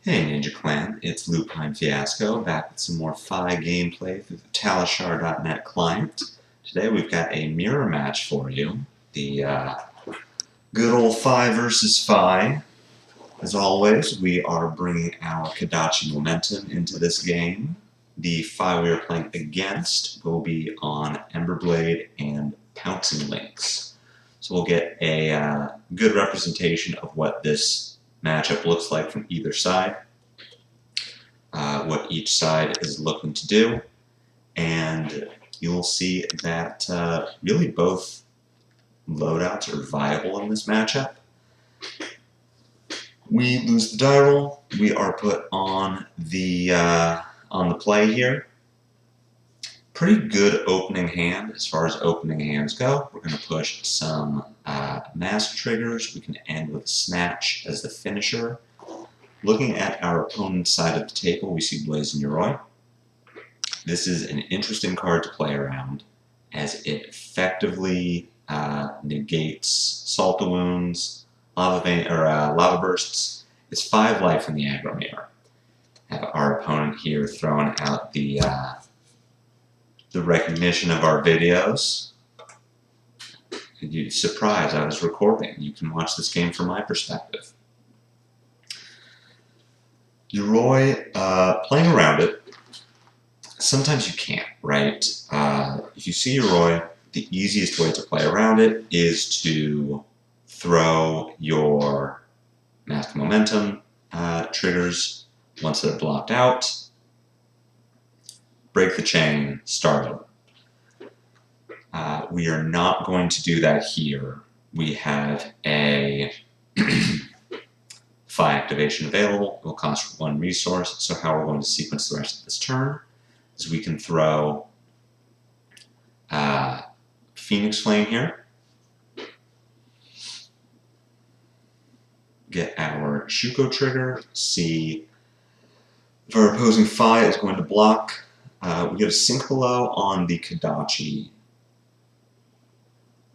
Hey Ninja Clan, it's Lupine Fiasco, back with some more FaB gameplay through the Talishar.net client. Today we've got a mirror match for you, the good old FaB versus FaB. As always, we are bringing our Kadachi momentum into this game. The FaB we are playing against will be on Emberblade and Pouncing Lynx. So we'll get a good representation of what this matchup looks like from either side, what each side is looking to do, and you'll see that really both loadouts are viable in this matchup. We lose the die roll. We are put on the play here. Pretty good opening hand as far as opening hands go. We're going to push some mask triggers. We can end with a snatch as the finisher. Looking at our opponent's side of the table, we see Blaze and Yoroi. This is an interesting card to play around, as it effectively negates Salt the Wounds, Lava Bursts. It's 5 life in the aggro mirror. Have our opponent here throwing out the recognition of our videos. You'd be surprised I was recording. You can watch this game from my perspective. Yoroi, playing around it, sometimes you can't, right? If you see Yoroi, the easiest way to play around it is to throw your Mask Momentum triggers once they're blocked out, break the chain, start over. We are not going to do that here. We have a FaB activation available. It will cost 1 resource, so how we're going to sequence the rest of this turn is we can throw Phoenix Flame here, get our Shuko trigger, see if our opposing FaB is going to block. We get a Sink Below on the Kadachi.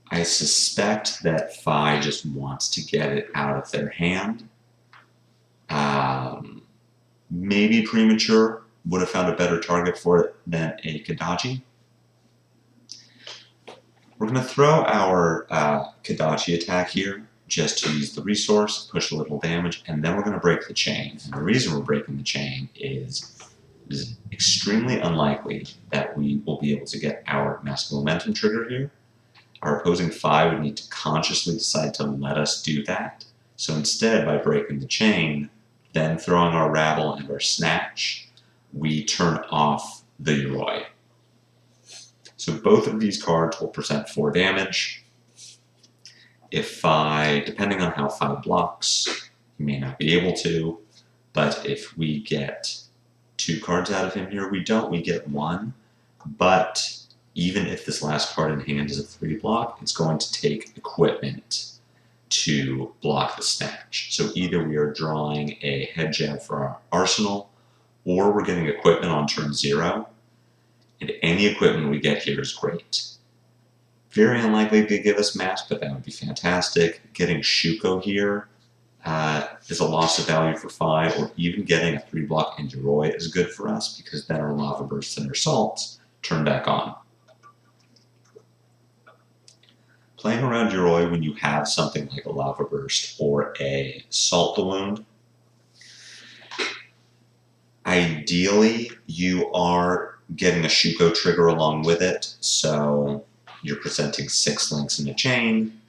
I suspect that FaB just wants to get it out of their hand. Maybe premature, would have found a better target for it than a Kadachi. We're going to throw our Kadachi attack here just to use the resource, push a little damage, and then we're going to break the chain. And the reason we're breaking the chain is it is extremely unlikely that we will be able to get our Mask Momentum trigger here. Our opposing FaB would need to consciously decide to let us do that. So instead, by breaking the chain, then throwing our Rabble and our Snatch, we turn off the Yoroi. So both of these cards will present 4 damage. If FaB, depending on how FaB blocks, he may not be able to, but if we get 2 cards out of him here, we get 1. But even if this last card in hand is a 3 block, it's going to take equipment to block the Snatch. So either we are drawing a head jab for our arsenal, or we're getting equipment on turn 0, and any equipment we get here is great. Very unlikely to give us Mask, but that would be fantastic. Getting Shuko here is a loss of value for FaB, or even getting a 3 block into Yoroi is good for us, because then our Lava Bursts and our Salts turn back on. Playing around Yoroi when you have something like a Lava Burst or a Salt the Wound, ideally you are getting a Shuko trigger along with it, so you're presenting 6 links in a chain.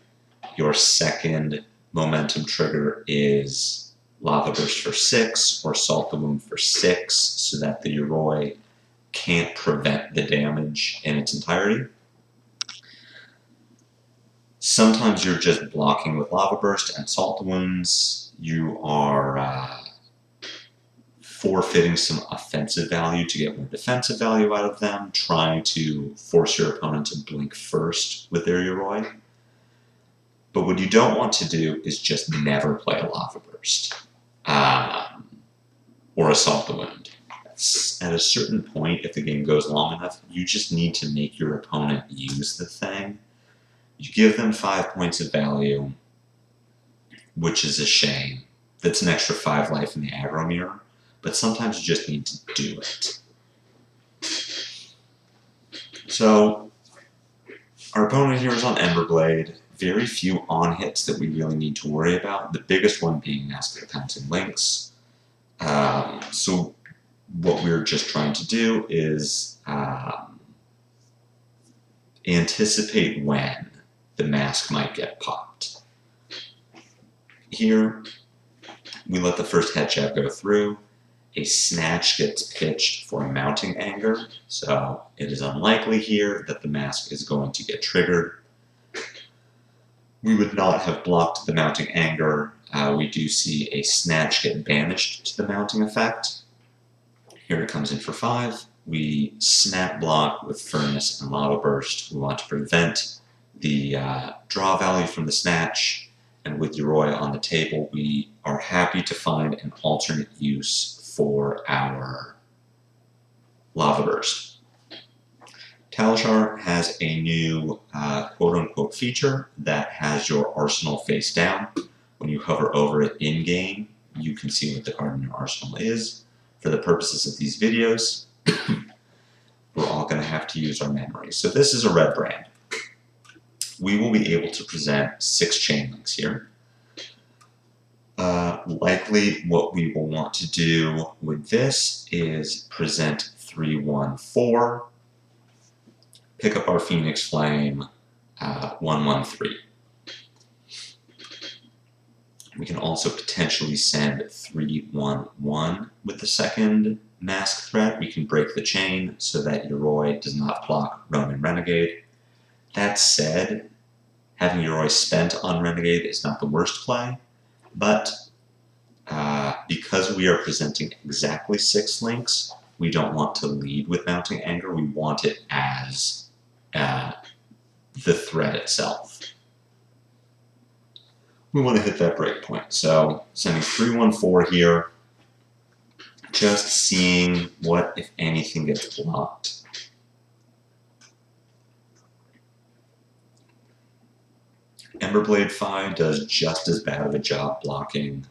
Your second momentum trigger is Lava Burst for 6 or Salt the Wound for 6, so that the Yoroi can't prevent the damage in its entirety. Sometimes you're just blocking with Lava Burst and Salt the Wounds. You are forfeiting some offensive value to get more defensive value out of them, trying to force your opponent to blink first with their Yoroi. But what you don't want to do is just never play a Lava Burst or a Salt the Wound. At a certain point, if the game goes long enough, you just need to make your opponent use the thing. You give them 5 points of value, which is a shame. that's an extra 5 life in the aggro mirror, but sometimes you just need to do it. So our opponent here is on Emberblade. Very few on-hits that we really need to worry about, the biggest one being Mask of the Pouncing Lynx. So what we're just trying to do is anticipate when the mask might get popped. Here, we let the first head jab go through. A snatch gets pitched for a mounting anger, so it is unlikely here that the mask is going to get triggered. We would not have blocked the mounting anger. We do see a snatch get banished to the mounting effect. Here it comes in for 5. We snap block with Furnace and Lava Burst. We want to prevent the draw value from the snatch, and with Yoroi on the table, we are happy to find an alternate use for our Lava Burst. Talishar has a new quote-unquote feature that has your arsenal face down. When you hover over it in-game, you can see what the card in your arsenal is. For the purposes of these videos, we're all going to have to use our memory. So this is a red brand. We will be able to present 6 chain links here. Likely what we will want to do with this is present 314, pick up our Phoenix Flame 113. We can also potentially send 311 with the second mask threat. We can break the chain so that Yoroi does not block Ronin Renegade. That said, having Yoroi spent on Renegade is not the worst play, but because we are presenting exactly 6 links, we don't want to lead with Mounting Anger. We want it as the threat itself. We want to hit that breakpoint. So sending 314 here, just seeing what, if anything, gets blocked. Emberblade FaB does just as bad of a job blocking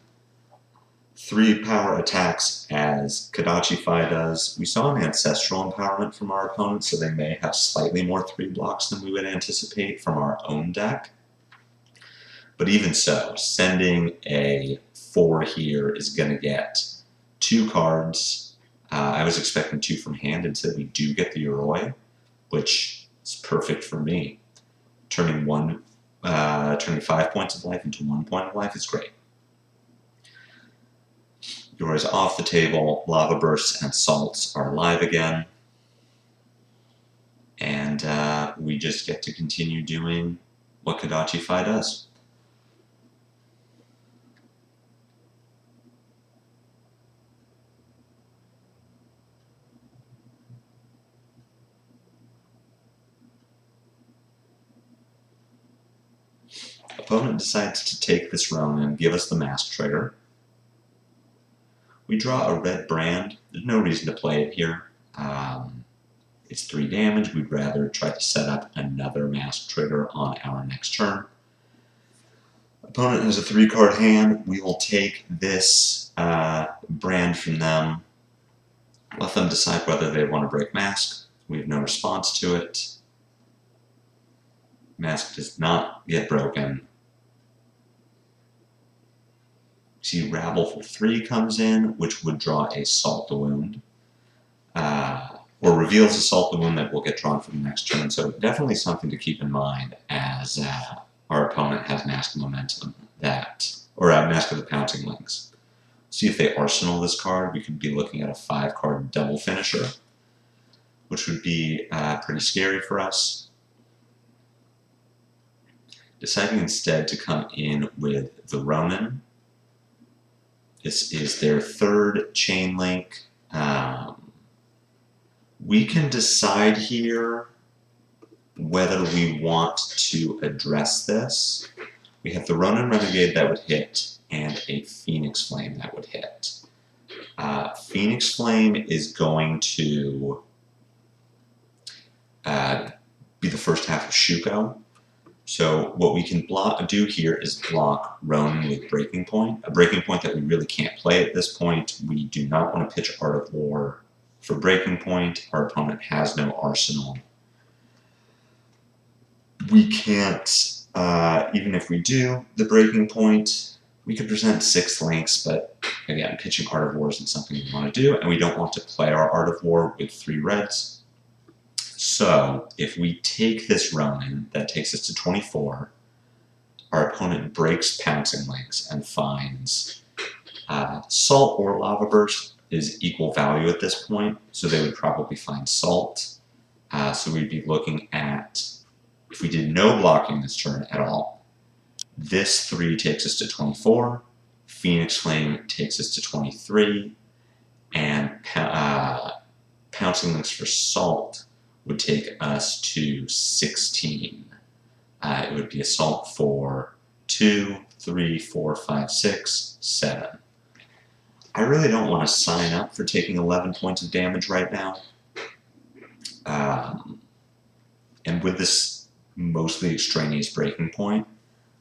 3 power attacks as Kodachi FaB does. We saw an ancestral empowerment from our opponent, so they may have slightly more 3 blocks than we would anticipate from our own deck. But even so, sending a 4 here is going to get 2 cards. I was expecting 2 from hand. Instead, we do get the Yoroi, which is perfect for me. Turning 5 points of life into 1 point of life is great. Yoroi's off the table. Lava Bursts and Assaults are live again. And we just get to continue doing what Kodachi FaB does. Opponent decides to take this Ronin and give us the mask trigger. We draw a red brand. There's no reason to play it here. It's 3 damage. We'd rather try to set up another mask trigger on our next turn. Opponent has a 3-card hand. We will take this brand from them. Let them decide whether they want to break mask. We have no response to it. Mask does not get broken. See, Rabble for 3 comes in, which would draw a Salt the Wound. Or reveals a Salt the Wound that will get drawn for the next turn. So definitely something to keep in mind as our opponent has Mask Momentum or Mask of the Pouncing Lynx. See if they arsenal this card. We could be looking at a 5-card double finisher, which would be pretty scary for us. Deciding instead to come in with the Ronin. This is their 3rd chain link. We can decide here whether we want to address this. We have the Ronin Renegade that would hit and a Phoenix Flame that would hit. Phoenix Flame is going to be the first half of Shuko. So what we can do here is block Ronin with Breaking Point, a Breaking Point that we really can't play at this point. We do not want to pitch Art of War for Breaking Point. Our opponent has no arsenal. We can't, even if we do the Breaking Point, we could present 6 links, but again, pitching Art of War isn't something we want to do, and we don't want to play our Art of War with 3 reds. So if we take this Ronin, that takes us to 24. Our opponent breaks Pouncing Links and finds Salt or Lava Burst is equal value at this point, so they would probably find Salt. So we'd be looking at, if we did no blocking this turn at all, this 3 takes us to 24, Phoenix Flame takes us to 23, and Pouncing Links for Salt would take us to 16. It would be Assault for 2, 3, 4, 5, 6, 7. I really don't want to sign up for taking 11 points of damage right now. And with this mostly extraneous Breaking Point,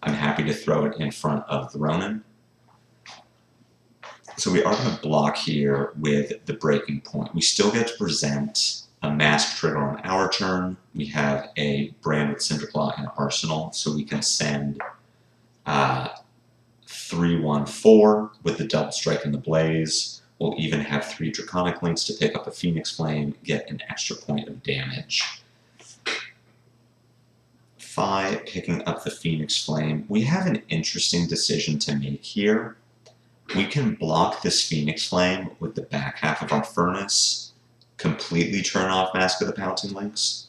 I'm happy to throw it in front of the Ronin. So we are going to block here with the Breaking Point. We still get to present a Mask trigger on our turn. We have a Brand with Cinder Claw and Arsenal, so we can send 3/1/4 with the Double Strike and the Blaze. We'll even have 3 Draconic Links to pick up a Phoenix Flame, get an extra point of damage. FaB picking up the Phoenix Flame. We have an interesting decision to make here. We can block this Phoenix Flame with the back half of our Furnace, completely turn off Mask of the Pouncing Links,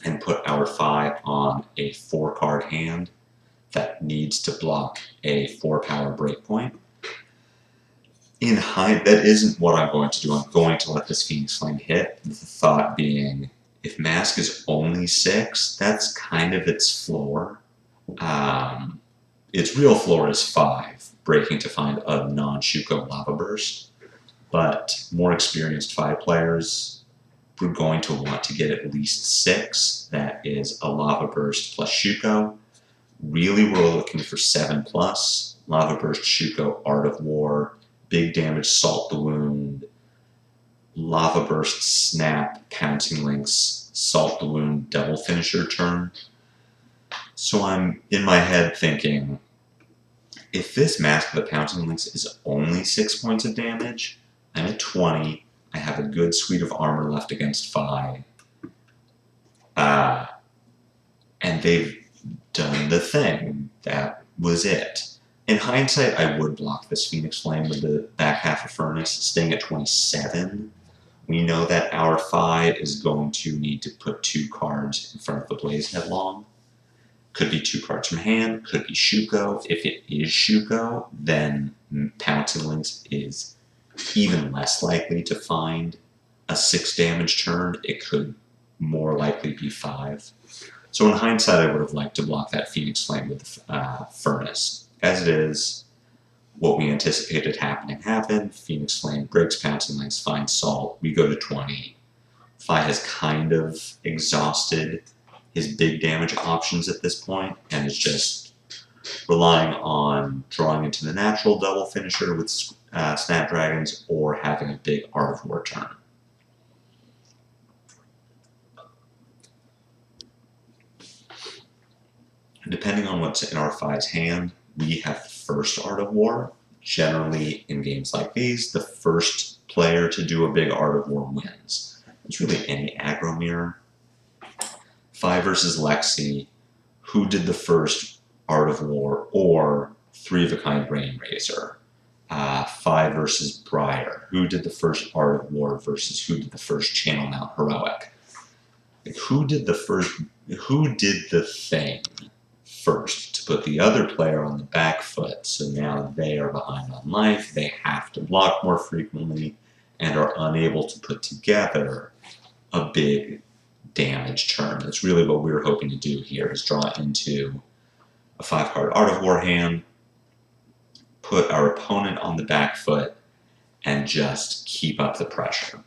and put our FaB on a 4-card hand that needs to block a 4-power Breakpoint. In hindsight, that isn't what I'm going to do. I'm going to let this Phoenix Flame hit, with the thought being, if Mask is only 6, that's kind of its floor. Its real floor is 5, breaking to find a non-Shuko Lava Burst. But more experienced FaB players, we're going to want to get at least 6. That is a Lava Burst plus Shuko. Really, we're looking for 7+. Lava Burst, Shuko, Art of War, Big Damage, Salt the Wound, Lava Burst, Snap, Pouncing Links, Salt the Wound, Double Finisher turn. So I'm in my head thinking, if this Mask of the Pouncing Links is only 6 points of damage, I'm at 20. I have a good suite of armor left against FaB. And they've done the thing. That was it. In hindsight, I would block this Phoenix Flame with the back half of Furnace, staying at 27. We know that our FaB is going to need to put 2 cards in front of the Blaze Headlong. Could be 2 cards from hand, could be Shuko. If it is Shuko, then Pouncing Links is even less likely to find a 6 damage turn. It could more likely be 5. So in hindsight, I would have liked to block that Phoenix Flame with the Furnace. As it is, what we anticipated happening happened. Phoenix Flame breaks Pouncing Links, finds Salt. We go to 20. FaB has kind of exhausted his big damage options at this point, and is just relying on drawing into the natural double finisher with Snapdragons or having a big Art of War turn. Depending on what's in our FaB's hand, we have the first Art of War. Generally, in games like these, the first player to do a big Art of War wins. It's really any aggro mirror. FaB versus Lexi, who did the first Art of War, or 3 of a Kind Rain Razor. FaB versus Briar, who did the first Art of War versus who did the first Channel Mount Heroic. Like, who did the thing first to put the other player on the back foot, so now they are behind on life, they have to block more frequently, and are unable to put together a big damage turn. That's really what we were hoping to do here, is draw into a 5-card Art of War hand, put our opponent on the back foot, and just keep up the pressure.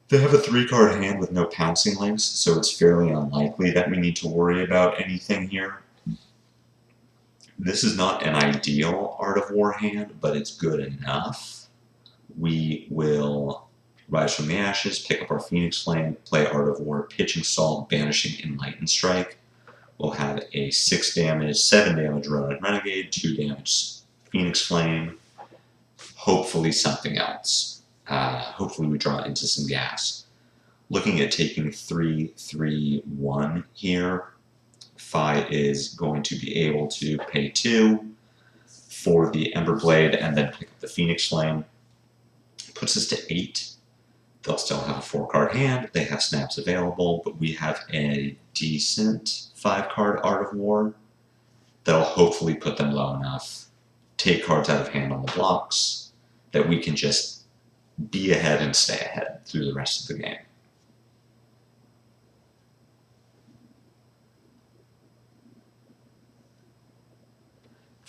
They have a 3-card hand with no pouncing links, so it's fairly unlikely that we need to worry about anything here. This is not an ideal Art of War hand, but it's good enough. We will rise from the ashes, pick up our Phoenix Flame, play Art of War, Pitching Salt, Banishing Enlightened Strike. We'll have a 6 damage, 7 damage Ronin Renegade, 2 damage Phoenix Flame, hopefully something else. Hopefully we draw into some gas. Looking at taking 3/3/1 here. FaB is going to be able to pay 2 for the Ember Blade and then pick up the Phoenix Flame. Puts us to 8. They'll still have a 4-card hand. They have snaps available, but we have a decent 5-card Art of War that'll hopefully put them low enough, take cards out of hand on the blocks, that we can just be ahead and stay ahead through the rest of the game.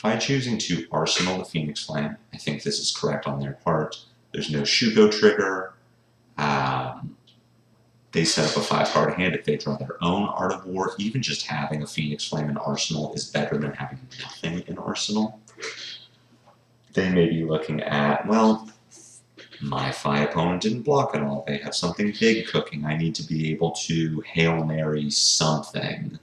By choosing to Arsenal the Phoenix Flame, I think this is correct on their part. There's no Shuko trigger. They set up a 5-card hand if they draw their own Art of War. Even just having a Phoenix Flame in Arsenal is better than having nothing in Arsenal. They may be looking at, well, my FaB opponent didn't block at all. They have something big cooking. I need to be able to Hail Mary something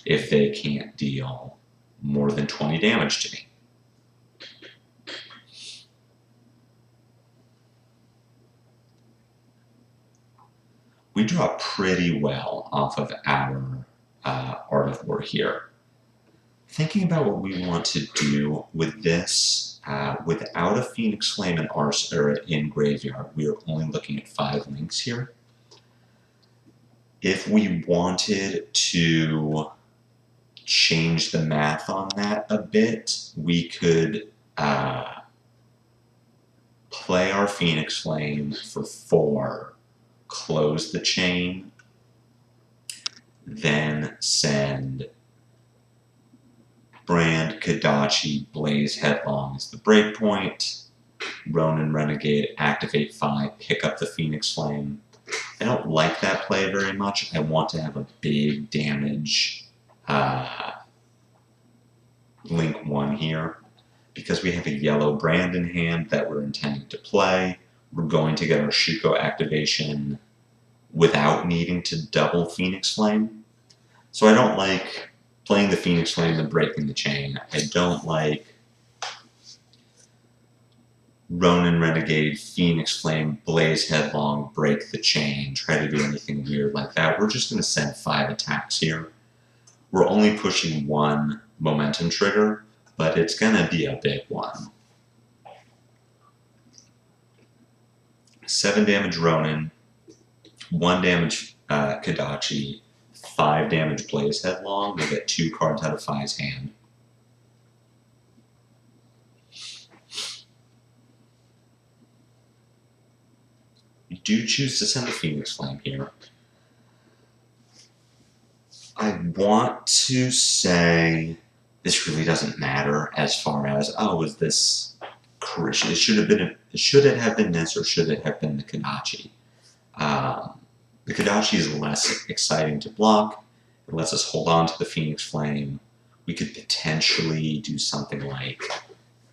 if they can't deal more than 20 damage to me. We draw pretty well off of our Art of War here. Thinking about what we want to do with this, without a Phoenix Flame in Graveyard, we are only looking at 5 links here. If we wanted to change the math on that a bit, we could play our Phoenix Flame for 4, close the chain, then send Brand, Kodachi, Blaze Headlong as the breakpoint, Ronin Renegade, activate FaB, pick up the Phoenix Flame. I don't like that play very much. I want to have a big damage link 1 here. Because we have a yellow Brand in hand that we're intending to play, we're going to get our Shuko activation without needing to double Phoenix Flame. So I don't like playing the Phoenix Flame and breaking the chain. I don't like Ronin Renegade, Phoenix Flame, Blaze Headlong, break the chain, try to do anything weird like that. We're just going to send 5 attacks here. We're only pushing 1 momentum trigger, but it's going to be a big one. 7 damage Ronin, 1 damage Kodachi, 5 damage Blaze Headlong. We'll get 2 cards out of FaB's hand. We do choose to send the Phoenix Flame here. I want to say this really doesn't matter as far as, oh, is this correct? Should it have been this, or should it have been the Kodachi? The Kodachi is less exciting to block. It lets us hold on to the Phoenix Flame. We could potentially do something like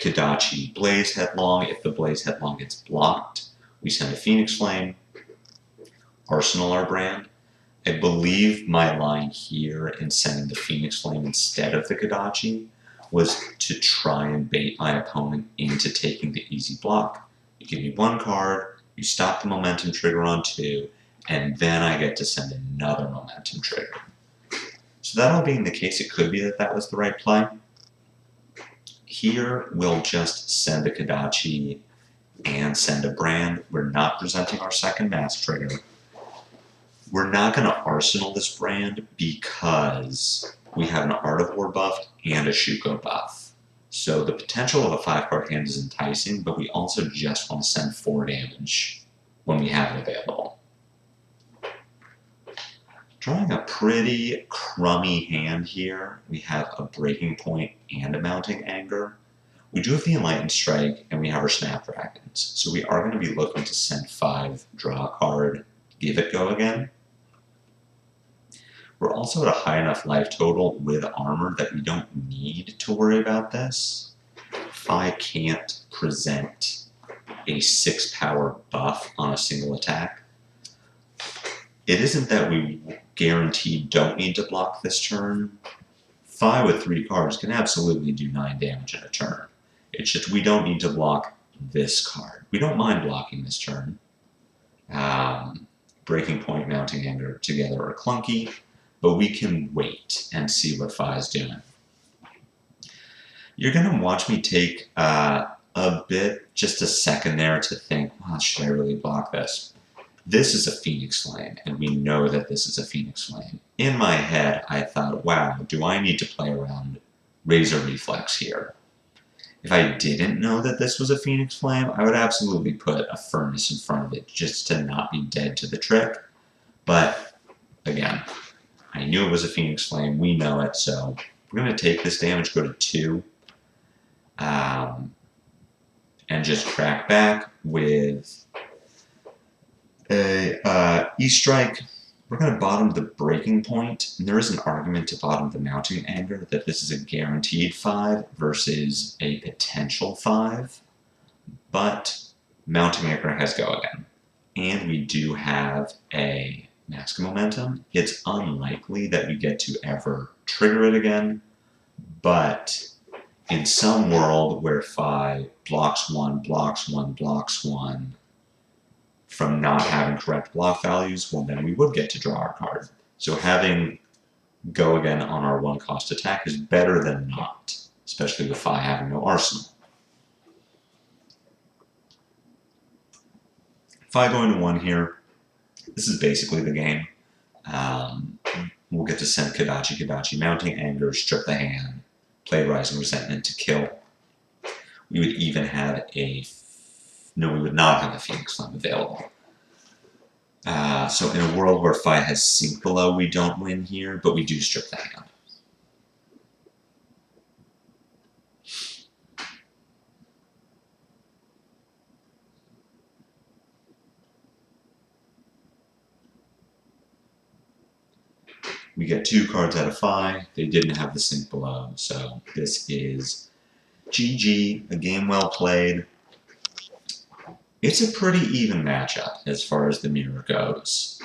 Kodachi Blaze Headlong. If the Blaze Headlong gets blocked, we send a Phoenix Flame, Arsenal our Brand. I believe my line here in sending the Phoenix Flame instead of the Kodachi was to try and bait my opponent into taking the easy block. You give me 1 card, you stop the momentum trigger on 2, and then I get to send another momentum trigger. So that all being the case, it could be that that was the right play. Here, we'll just send a Kodachi and send a Brand. We're not presenting our second mass trigger. We're not going to Arsenal this Brand because we have an Art of War buff and a Shuko buff. So the potential of a 5-card hand is enticing, but we also just want to send 4 damage when we have it available. Drawing a pretty crummy hand here. We have a Breaking Point and a Mounting Anger. We do have the Enlightened Strike, and we have our Snapdragons. So we are going to be looking to send 5, draw a card, give it go again. We're also at a high enough life total with armor that we don't need to worry about this. FaB can't present a 6 power buff on a single attack. It isn't that we guaranteed don't need to block this turn. FaB with 3 cards can absolutely do 9 damage in a turn. It's just we don't need to block this card. We don't mind blocking this turn. Breaking Point, Mounting Anger together are clunky, but we can wait and see what FaB's doing. You're going to watch me take just a second there to think, well, should I really block this? This is a Phoenix Flame, and we know that this is a Phoenix Flame. In my head, I thought, wow, do I need to play around Razor Reflex here? If I didn't know that this was a Phoenix Flame, I would absolutely put a Furnace in front of it just to not be dead to the trick. But, again, I knew it was a Phoenix Flame. We know it, so we're going to take this damage, go to 2, and just crack back with a E-Strike. We're going to bottom the Breaking Point, and there is an argument to bottom the Mounting Anger that this is a guaranteed 5 versus a potential 5, but Mounting Anger has go again. And we do have a Mask of Momentum. It's unlikely that we get to ever trigger it again, but in some world where FaB blocks 1, blocks 1, blocks 1, from not having correct block values, well, then we would get to draw our card. So having go again on our 1-cost attack is better than not, especially with FaB having no arsenal. FaB going to 1 here, this is basically the game. We'll get to send Kodachi, Mounting Anger, strip the hand, play Rising Resentment to kill. We would even have no, we would not have a Phoenix Flame available. So in a world where FaB has Sink Below, we don't win here, but we do strip the hand. We get 2 cards out of FaB. They didn't have the Sink Below, so this is GG, a game well played. It's a pretty even matchup as far as the mirror goes.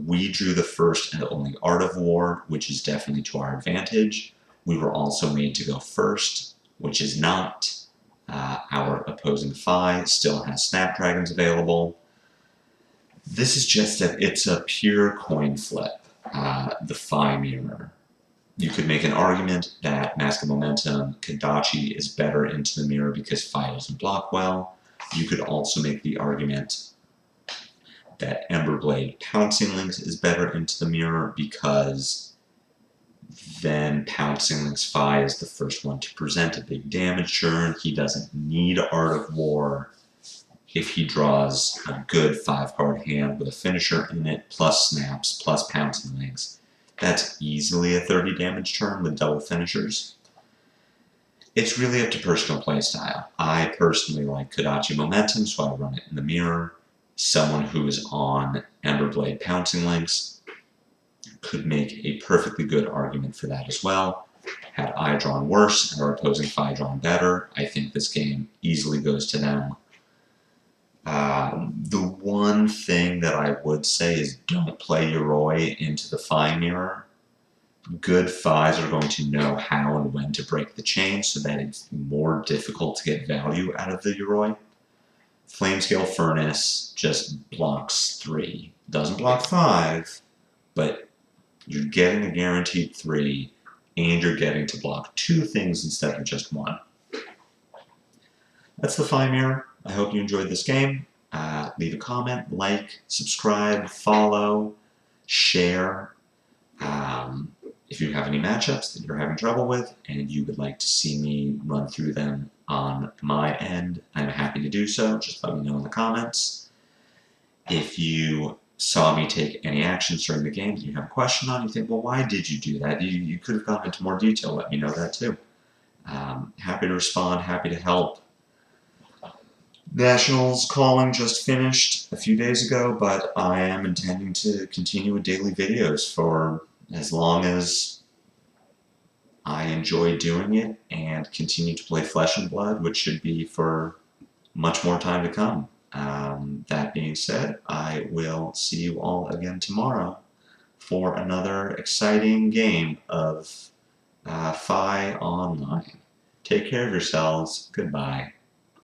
We drew the first and only Art of War, which is definitely to our advantage. We were also made to go first, which is not. Our opposing FaB still has Snapdragons available. This is just it's a pure coin flip, the FaB mirror. You could make an argument that Mask of Momentum, Kodachi is better into the mirror because FaB doesn't block well. You could also make the argument that Emberblade Pouncing Lynx is better into the mirror because then Pouncing Lynx FaB is the first one to present a big damage turn. He doesn't need Art of War if he draws a good 5-card hand with a finisher in it, plus snaps, plus Pouncing Lynx. That's easily a 30 damage turn with double finishers. It's really up to personal playstyle. I personally like Kodachi Momentum, so I run it in the mirror. Someone who is on Emberblade Pouncing Lynx could make a perfectly good argument for that as well. Had I drawn worse and our opposing FaB drawn better, I think this game easily goes to them. The one thing that I would say is don't play Yoroi into the FaB mirror. Good FaBs are going to know how and when to break the chain so that it's more difficult to get value out of the Yoroi. Flamescale Furnace just blocks 3. Doesn't block 5, but you're getting a guaranteed 3, and you're getting to block 2 things instead of just 1. That's the FaB mirror. I hope you enjoyed this game. Leave a comment, like, subscribe, follow, share. If you have any matchups that you're having trouble with and you would like to see me run through them on my end, I'm happy to do so. Just let me know in the comments. If you saw me take any actions during the game that you have a question on, you think, well, why did you do that? You could have gone into more detail. Let me know that too. Happy to respond, happy to help. Nationals calling just finished a few days ago, but I am intending to continue with daily videos for as long as I enjoy doing it and continue to play Flesh and Blood, which should be for much more time to come. That being said, I will see you all again tomorrow for another exciting game of FaB Online. Take care of yourselves. Goodbye.